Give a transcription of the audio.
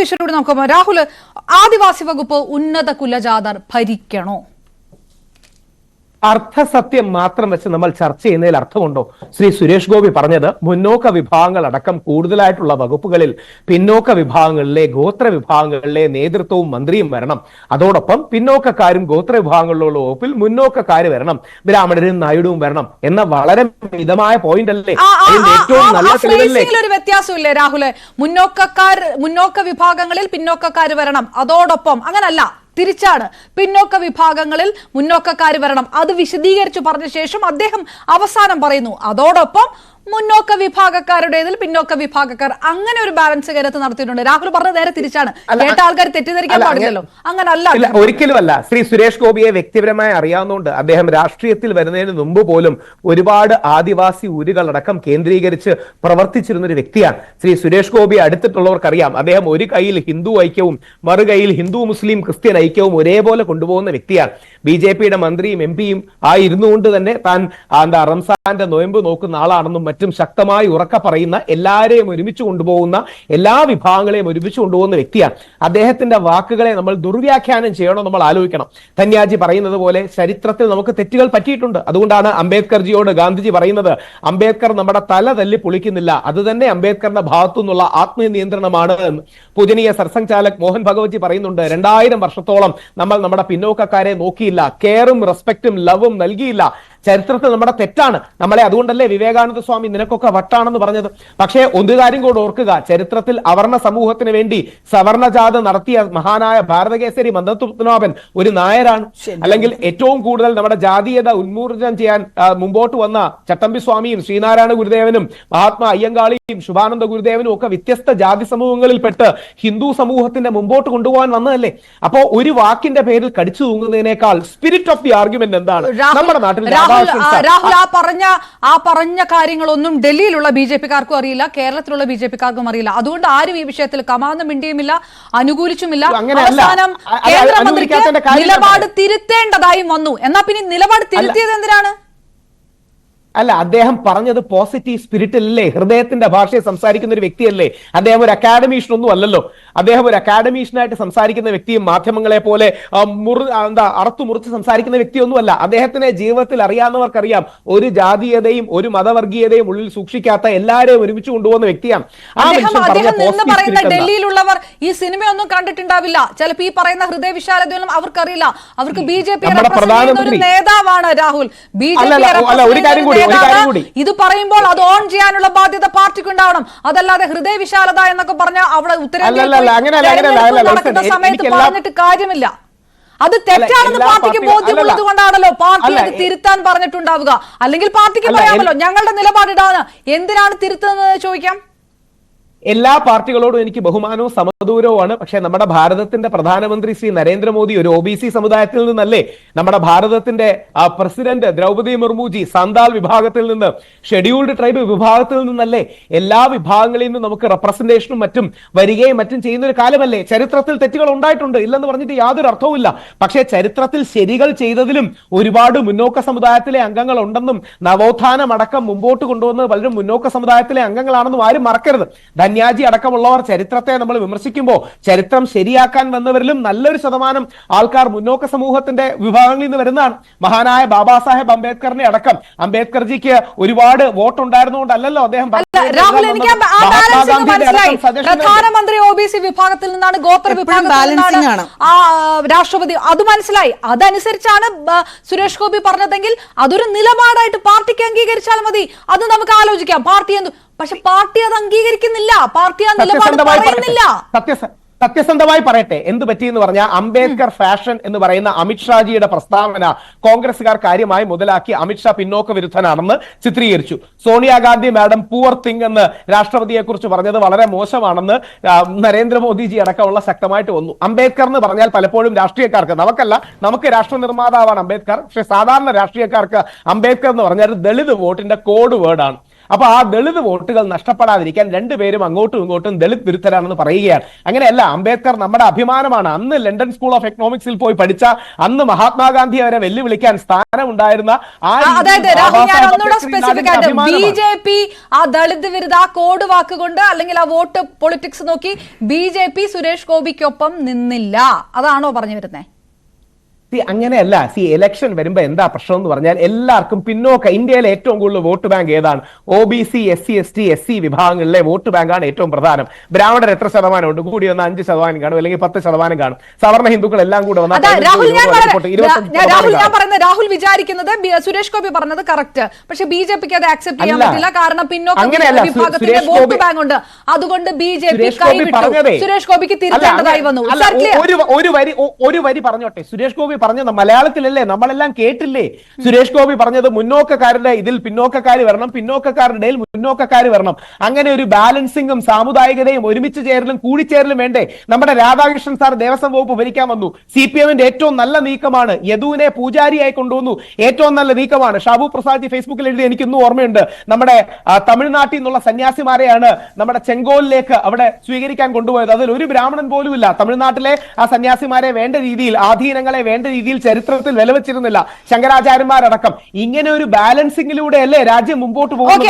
ഒരു ഇഷ്യൂ കൂടി നോക്കുമ്പോൾ രാഹുൽ, ആദിവാസി വകുപ്പ് ഉന്നത കുലജാതർ ഭരിക്കണോ? അർത്ഥസത്യം മാത്രം വെച്ച് നമ്മൾ ചർച്ച ചെയ്യുന്നതിൽ അർത്ഥമുണ്ടോ? ശ്രീ സുരേഷ് ഗോപി പറഞ്ഞത് മുന്നോക്ക വിഭാഗങ്ങൾ അടക്കം കൂടുതലായിട്ടുള്ള വകുപ്പുകളിൽ പിന്നോക്ക വിഭാഗങ്ങളിലെ ഗോത്ര വിഭാഗങ്ങളിലെ നേതൃത്വവും മന്ത്രിയും വരണം. അതോടൊപ്പം പിന്നോക്കക്കാരും ഗോത്ര വിഭാഗങ്ങളിലുള്ള വകുപ്പിൽ മുന്നോക്കക്കാര് വരണം, ബ്രാഹ്മണരും നായിഡുവും വരണം എന്ന വളരെ മിതമായ പോയിന്റ് അല്ലേ? ഏറ്റവും നല്ല തെളിവല്ലേ? ഒരു വ്യത്യാസമില്ലേ രാഹുല്? മുന്നോക്ക വിഭാഗങ്ങളിൽ പിന്നോക്കക്കാര് വരണം, അതോടൊപ്പം അങ്ങനല്ല, തിരിച്ചാണ്. പിന്നോക്ക വിഭാഗങ്ങളിൽ മുന്നോക്കക്കാര് വരണം. അത് വിശദീകരിച്ചു പറഞ്ഞ ശേഷം അദ്ദേഹം അവസാനം പറയുന്നു അതോടൊപ്പം മുന്നോക്ക വിഭാഗക്കാരുടേതിൽ പിന്നോക്ക വിഭാഗക്കാർ. അങ്ങനെ ഒരു ബാലൻസ് കരുത്ത് നടത്തിയിട്ടുണ്ട്. രാഹുൽ പറഞ്ഞത് നേരെ തിരിച്ചാണ്. കേട്ട ആൾക്കാർ തെറ്റിദ്ധരിക്കാൻ പാടില്ലല്ലോ. അങ്ങനല്ല, ഒരിക്കലുമല്ല. ശ്രീ സുരേഷ് ഗോപിയെ വ്യക്തിപരമായി അറിയാവുന്നതുകൊണ്ട് അദ്ദേഹം രാഷ്ട്രീയത്തിൽ വരുന്നതിന് മുമ്പ് പോലും ഒരുപാട് ആദിവാസി ഊരുകളടക്കം കേന്ദ്രീകരിച്ച് പ്രവർത്തിച്ചിരുന്ന ഒരു വ്യക്തിയാണ്. ശ്രീ സുരേഷ് ഗോപിയെ അടുത്തിട്ടുള്ളവർക്കറിയാം, അദ്ദേഹം ഒരു കൈയിൽ ഹിന്ദു ഐക്യവും മറു കൈയിൽ ഹിന്ദു മുസ്ലിം ക്രിസ്ത്യൻ ഐക്യവും ഒരേപോലെ കൊണ്ടുപോകുന്ന വ്യക്തിയാണ്. BJP-യുടെ മന്ത്രിയും MP-യും ആയിരുന്നുകൊണ്ട് തന്നെ താൻ റംസാന്റെ നോയമ്പ് നോക്കുന്ന ആളാണെന്നും മറ്റും ശക്തമായി ഉറക്ക പറയുന്ന, എല്ലാവരെയും ഒരുമിച്ച് കൊണ്ടുപോകുന്ന, എല്ലാ വിഭാഗങ്ങളെയും ഒരുമിച്ച് കൊണ്ടുപോകുന്ന വ്യക്തിയാണ്. അദ്ദേഹത്തിന്റെ വാക്കുകളെ നമ്മൾ ദുർവ്യാഖ്യാനം ചെയ്യണോ നമ്മൾ ആലോചിക്കണം. ധന്യാജി പറയുന്നത് പോലെ ചരിത്രത്തിൽ നമുക്ക് തെറ്റുകൾ പറ്റിയിട്ടുണ്ട്. അതുകൊണ്ടാണ് അംബേദ്കർജിയോട് ഗാന്ധിജി പറയുന്നത്, അംബേദ്കർ നമ്മുടെ തല തല്ലി പൊളിക്കുന്നില്ല, അത് തന്നെ അംബേദ്കറിന്റെ ഭാഗത്തു നിന്നുള്ള ആത്മനിയന്ത്രണമാണ് എന്ന്. പൂജനീയ സർസംഘചാലക് മോഹൻ ഭഗവത്ജി പറയുന്നുണ്ട്, 2000 വർഷത്തോളം നമ്മൾ നമ്മുടെ പിന്നോക്കക്കാരെ നോക്കിയില്ല, കെയറും റെസ്പെക്റ്റും ലവും നൽകിയില്ല. ചരിത്രത്തിൽ നമ്മുടെ തെറ്റാണ്. നമ്മളെ അതുകൊണ്ടല്ലേ വിവേകാനന്ദ സ്വാമി നിനക്കൊക്കെ വട്ടാണെന്ന് പറഞ്ഞത്. പക്ഷേ ഒരു കാര്യം കൂടെ ഓർക്കുക, ചരിത്രത്തിൽ അവർണ സമൂഹത്തിന് വേണ്ടി സവർണജാഥ നടത്തിയ മഹാനായ ഭാരതകേസരി മന്ദപത്മനാഭൻ ഒരു നായരാണ്. അല്ലെങ്കിൽ ഏറ്റവും കൂടുതൽ നമ്മുടെ ജാതീയത ഉന്മൂലനം ചെയ്യാൻ മുമ്പോട്ട് വന്ന ചട്ടമ്പി സ്വാമിയും ശ്രീനാരായണ ഗുരുദേവനും മഹാത്മാ അയ്യങ്കാളിയും ശുഭാനന്ദ ഗുരുദേവനും ഒക്കെ വ്യത്യസ്ത ജാതി സമൂഹങ്ങളിൽപ്പെട്ട് ഹിന്ദു സമൂഹത്തിന്റെ മുമ്പോട്ട് കൊണ്ടുപോകാൻ വന്നതല്ലേ? അപ്പോ ഒരു വാക്കിന്റെ പേരിൽ കടിച്ചു തൂങ്ങുന്നതിനേക്കാൾ സ്പിരിറ്റ് ഓഫ് ദി ആർഗ്യുമെന്റ് എന്താണ്? നമ്മുടെ നാട്ടിൽ രാഹുൽ ആ പറഞ്ഞ കാര്യങ്ങളൊന്നും ഡൽഹിയിലുള്ള BJP-കാർക്കും അറിയില്ല, കേരളത്തിലുള്ള BJP-കാർക്കും അറിയില്ല. അതുകൊണ്ട് ആരും ഈ വിഷയത്തിൽ കമാന്നും മിണ്ടിയുമില്ല, അനുകൂലിച്ചുമില്ല. അവസാനം കേന്ദ്രമന്ത്രിക്ക് നിലപാട് തിരുത്തേണ്ടതായും വന്നു. എന്നാ പിന്നെ നിലപാട് തിരുത്തിയത് എന്തിനാണ്? അല്ല, അദ്ദേഹം പറഞ്ഞത് പോസിറ്റീവ് സ്പിരിറ്റിലല്ലേ, ഹൃദയത്തിന്റെ ഭാഷയെ സംസാരിക്കുന്ന ഒരു വ്യക്തിയല്ലേ. അദ്ദേഹം ഒരു അക്കാഡമീഷ്യൻ ഒന്നും അല്ലല്ലോ. അദ്ദേഹം ഒരു അക്കാഡമീഷ്യനായിട്ട് സംസാരിക്കുന്ന വ്യക്തിയും മാധ്യമങ്ങളെ പോലെ അറുത്തു മുറിച്ച് സംസാരിക്കുന്ന വ്യക്തിയൊന്നുമല്ല. അദ്ദേഹത്തിനെ ജീവിതത്തിൽ അറിയാവുന്നവർക്കറിയാം, ഒരു ജാതീയതയും ഒരു മതവർഗീയതയും ഉള്ളിൽ സൂക്ഷിക്കാത്ത എല്ലാവരെയും ഒരുമിച്ച് കൊണ്ടുപോകുന്ന വ്യക്തിയാണ്. ഡൽഹിയിലുള്ളവർ ഈ സിനിമയൊന്നും കണ്ടിട്ടുണ്ടാവില്ല. ചിലപ്പോൾ ഈ പറയുന്ന ഹൃദയവിശാലതയൊന്നും അവർക്കറിയില്ല. അവർക്ക് BJP നേതാവാണ് രാഹുൽ. ഇത് പറയുമ്പോൾ അത് ഓൺ ചെയ്യാനുള്ള ബാധ്യത പാർട്ടിക്ക് ഉണ്ടാവണം. അതല്ലാതെ ഹൃദയവിശാലത എന്നൊക്കെ പറഞ്ഞ അവിടെ നടക്കുന്ന സമയത്ത് പറഞ്ഞിട്ട് കാര്യമില്ല. അത് തെറ്റാണെന്ന് പാർട്ടിക്ക് ബോധ്യമുള്ളത് കൊണ്ടാണല്ലോ പാർട്ടി അത് തിരുത്താൻ പറഞ്ഞിട്ടുണ്ടാവുക. അല്ലെങ്കിൽ പാർട്ടിക്ക് പറയാമല്ലോ ഞങ്ങളുടെ നിലപാടിടാണ്, എന്തിനാണ് തിരുത്തുന്നത് ചോദിക്കാം. എല്ലാ പാർട്ടികളോടും എനിക്ക് ബഹുമാനവും സമദൂരവുമാണ്. പക്ഷെ നമ്മുടെ ഭാരതത്തിന്റെ പ്രധാനമന്ത്രി ശ്രീ നരേന്ദ്രമോദി ഒരു OBC സമുദായത്തിൽ നിന്നല്ലേ? നമ്മുടെ ഭാരതത്തിന്റെ പ്രസിഡന്റ് ദ്രൗപദി മുർമുജി സന്താൽ വിഭാഗത്തിൽ നിന്ന്, ഷെഡ്യൂൾഡ് ട്രൈബ് വിഭാഗത്തിൽ നിന്നല്ലേ? എല്ലാ വിഭാഗങ്ങളിൽ നിന്നും നമുക്ക് റെപ്രസെന്റേഷനും മറ്റും വരികയും മറ്റും ചെയ്യുന്ന ഒരു കാലമല്ലേ? ചരിത്രത്തിൽ തെറ്റുകൾ ഉണ്ടായിട്ടുണ്ട്, ഇല്ലെന്ന് പറഞ്ഞിട്ട് യാതൊരു അർത്ഥവുമില്ല. പക്ഷേ ചരിത്രത്തിൽ ശരികൾ ചെയ്തതിലും ഒരുപാട് മുന്നോക്ക സമുദായത്തിലെ അംഗങ്ങൾ ഉണ്ടെന്നും നവോത്ഥാനം അടക്കം മുമ്പോട്ട് കൊണ്ടുവന്നത് പലരും മുന്നോക്ക സമുദായത്തിലെ അംഗങ്ങളാണെന്നും ആരും മറക്കരുത്. ധന്യാജി അടക്കമുള്ളവർ ചരിത്രത്തെ നമ്മൾ വിമർശിക്കുമ്പോൾ ചരിത്രം ശരിയാക്കാൻ വന്നവരിലും നല്ലൊരു ശതമാനം ആൾക്കാർ മുന്നോക്ക സമൂഹത്തിന്റെ വിഭാഗങ്ങളിൽ നിന്ന് വരുന്നതാണ്. മഹാനായ ബാബാ സാഹേബ് അംബേദ്കറിനെ അടക്കം, അംബേദ്കർജിക്ക് ഒരുപാട് വോട്ട് ഉണ്ടായിരുന്നുകൊണ്ടല്ലോ അദ്ദേഹം പ്രധാനമന്ത്രി OBC വിഭാഗത്തിൽ നിന്നാണ്, ഗോത്ര വിഭാഗത്തിൽ നിന്നാണ് രാഷ്ട്രപതി. അത് മനസ്സിലായി. അതനുസരിച്ചാണ് സുരേഷ് ഗോപി പറഞ്ഞതെങ്കിൽ അതൊരു നിലപാടായിട്ട് പാർട്ടിക്ക് അംഗീകരിച്ചാൽ മതി. അത് നമുക്ക് ആലോചിക്കാം. പാർട്ടി എന്തു, പക്ഷെ പാർട്ടി അത് അംഗീകരിക്കുന്നില്ല. പാർട്ടി ആ നിലപാട് പറയുന്നില്ല. സത്യസന്ധമായി പറയട്ടെ, എന്ത് പറ്റിയെന്ന് പറഞ്ഞാൽ അംബേദ്കർ ഫാഷൻ എന്ന് പറയുന്ന അമിത്ഷാജിയുടെ പ്രസ്താവന കോൺഗ്രസുകാർ കാര്യമായി മുതലാക്കി അമിത്ഷാ പിന്നോക്ക വിരുദ്ധനാണെന്ന് ചിത്രീകരിച്ചു. സോണിയാഗാന്ധി മാഡം പൂവർ തിങ് എന്ന് രാഷ്ട്രപതിയെ കുറിച്ച് പറഞ്ഞത് വളരെ മോശമാണെന്ന് നരേന്ദ്രമോദിജി അടക്കമുള്ള ശക്തമായിട്ട് വന്നു. അംബേദ്കർ എന്ന് പറഞ്ഞാൽ പലപ്പോഴും രാഷ്ട്രീയക്കാർക്ക്, നമുക്ക് രാഷ്ട്ര നിർമ്മാതാവാണ് അംബേദ്കർ, പക്ഷെ സാധാരണ രാഷ്ട്രീയക്കാർക്ക് അംബേദ്കർ എന്ന് പറഞ്ഞാൽ ദളിത് വോട്ടിന്റെ കോഡ് വേർഡാണ്. അപ്പൊ ആ ദളിത് വോട്ടുകൾ നഷ്ടപ്പെടാതിരിക്കാൻ രണ്ടുപേരും അങ്ങോട്ടും ഇങ്ങോട്ടും ദളിത് വിരുദ്ധരാണെന്ന് പറയുകയാണ്. അങ്ങനെയല്ല, അംബേദ്കർ നമ്മുടെ അഭിമാനമാണ്. അന്ന് ലണ്ടൻ സ്കൂൾ ഓഫ് എക്കണോമിക്സിൽ പോയി പഠിച്ച, അന്ന് മഹാത്മാഗാന്ധി അവരെ വെല്ലുവിളിക്കാൻ സ്ഥാനമുണ്ടായിരുന്ന അതായത് രാഹുൽ, ഞാൻ ഒന്നുകൂടെ സ്പെസിഫിക് ആയിട്ട് BJP ആ ദളിത് വിരുദ്ധ ആ കോഡ് വാക്കുകൊണ്ട് അല്ലെങ്കിൽ ആ വോട്ട് പൊളിറ്റിക്സ് നോക്കി BJP സുരേഷ് ഗോപിക്കൊപ്പം നിന്നില്ല, അതാണോ പറഞ്ഞു വരുന്നത്? അങ്ങനെയല്ല. ഇലക്ഷൻ വരുമ്പോ എന്താ പ്രശ്നം എന്ന് പറഞ്ഞാൽ എല്ലാവർക്കും ഇന്ത്യയിലെ ഏറ്റവും കൂടുതൽ വോട്ട് ബാങ്ക് ഏതാണ്? OBC, SC, ST, SC വിഭാഗങ്ങളിലെ വോട്ട് ബാങ്കാണ് ഏറ്റവും പ്രധാനം. ബ്രാഹ്മണർ എത്ര ശതമാനമുണ്ട്? കൂടി വന്ന 5% കാണും, അല്ലെങ്കിൽ 10% കാണും. സവർണ ഹിന്ദുക്കൾ എല്ലാം കൂടെ രാഹുൽ വിചാരിക്കുന്നത് സുരേഷ് ഗോപി പറഞ്ഞത് കറക്റ്റ്, പക്ഷെ BJPക്ക് അത് ആക്സെപ്റ്റ് ചെയ്യാൻ പറ്റില്ല. കാരണം പിന്നോക്ക വിഭാഗത്തിന്റെ വോട്ട് ബാങ്ക് ഉണ്ട്, അതുകൊണ്ട് BJP കൈവിട്ടു. സുരേഷ് ഗോപിക്ക് തിരുത്തേണ്ടതായി വന്നു. ഒരു വരി പറഞ്ഞോട്ടെ. സുരേഷ് ഗോപി പറഞ്ഞത് മലയാളത്തിലല്ലേ, നമ്മളെല്ലാം കേട്ടില്ലേ? സുരേഷ് ഗോപി പറഞ്ഞത് മുന്നോക്കക്കാരുടെ ഇതിൽ പിന്നോക്കക്കാർ വരണം, പിന്നോക്കക്കാരുടെ ഇടയിൽ മുന്നോക്കക്കാർ വരണം. അങ്ങനെ ഒരു ബാലൻസിംഗും സാമുദായികതയും ഒരുമിച്ച് ചേരലും കൂടിച്ചേരലും വേണ്ടേ? നമ്മുടെ രാധാകൃഷ്ണൻ സാർ ദേവസ്വം വകുപ്പ് ഭരിക്കാൻ വന്നു. CPMന്റെ ഏറ്റവും നല്ല നീക്കമാണ്. യദുവിനെ പൂജാരിയായി കൊണ്ടുവന്നു. ഏറ്റവും നല്ല നീക്കമാണ്. ഷാബു പ്രസാദ് ഫേസ്ബുക്കിൽ എഴുതി, എനിക്കൊന്നും ഓർമ്മയുണ്ട്. നമ്മുടെ തമിഴ്നാട്ടിൽ നിന്നുള്ള സന്യാസിമാരെയാണ് നമ്മുടെ ചെങ്കോലിലേക്ക് അവിടെ സ്വീകരിക്കാൻ കൊണ്ടുപോയത്. അതിൽ ഒരു ബ്രാഹ്മണൻ പോലും ഇല്ല. തമിഴ്നാട്ടിലെ ആ സന്യാസിമാരെ വേണ്ട രീതിയിൽ, ആധീനങ്ങളെ വേണ്ട രീതിയിൽ ചരിത്രത്തിൽ വിലവെച്ചിരുന്നില്ല, ശങ്കരാചാര്യന്മാരടക്കം. ഇങ്ങനെ ഒരു ബാലൻസിംഗിലൂടെ അല്ലേ രാജ്യം മുമ്പോട്ട് പോകുന്നത്?